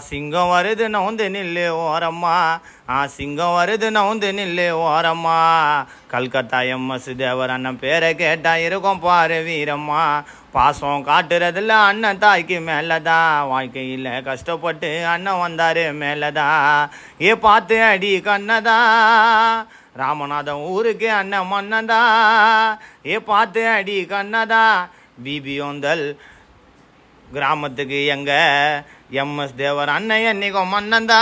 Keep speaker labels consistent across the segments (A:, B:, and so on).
A: சிங்கம் வருது நவுந்து நில்லு ஓரம்மா, சிங்கம் வருது நவுந்து நில்லு ஓரம்மா. கல்கத்தா எம்எஸ் தேவர் அண்ணன் பேரை கேட்டா இருக்கும் பாரு வீரம்மா. பாசம் காட்டுறதுல அண்ணன் தாய்க்கு மேலதான், வாழ்க்கையில் கஷ்டப்பட்டு அண்ணன் வந்தாரு மேலதான். பார்த்து அடி கண்ணதா, ராமநாதன் ஊருக்கு அண்ணன் மன்னதா. பார்த்து அடி கண்ணதா, பிபியோந்தல் கிராமத்துக்கு எங்க எம்எஸ் தேவர் அண்ணன் என்னைக்கும் மன்னந்தா.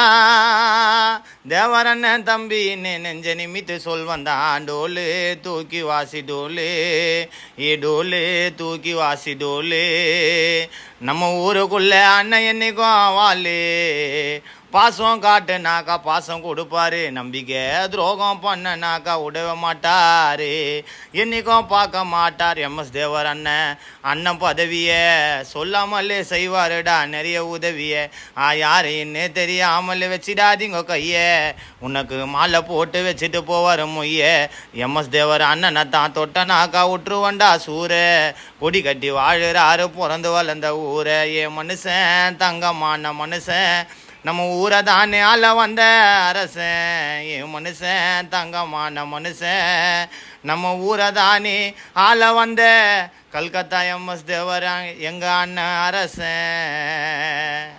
A: தேவர் அண்ணன் தம்பி நெஞ்ச நிமித்து சொல்வந்தான், டோலு தூக்கி வாசி டோலு, டோலு தூக்கி வாசி டோலு. நம்ம ஊருக்குள்ள அண்ணன் என்னைக்கும் வாழு, பாசம் காட்டுனாக்கா பாசம் கொடுப்பாரு, நம்பிக்கை துரோகம் பண்ணனாக்கா விடவே மாட்டாரு, என்னைக்கும் பார்க்க மாட்டார் எம்எஸ் தேவர் அண்ணன். அண்ணன் பதவிய சொல்லாமலே செய்வாருடா நிறைய உதவிய, யாரையுன்னு தெரியாமல் வச்சிடாதீங்க கைய, உனக்கு மாலை போட்டு வச்சுட்டு போவார் மொய்ய. எம்எஸ் தேவர் அண்ணனை தான் தொட்டனாக்கா விட்டுருவண்டா சூர, கொடி கட்டி வாழுறாரு பிறந்து வளர்ந்த ஊரை. மனுஷன் தங்கமான மனுஷன், நம்ம ஊரை தானே ஆள வந்த அரசன். மனுஷன் தங்கமான மனுஷன், நம்ம ஊரை தானே ஆள வந்த கல்கத்தா எம்எஸ் தேவர் எங்க அண்ணன் அரசன்.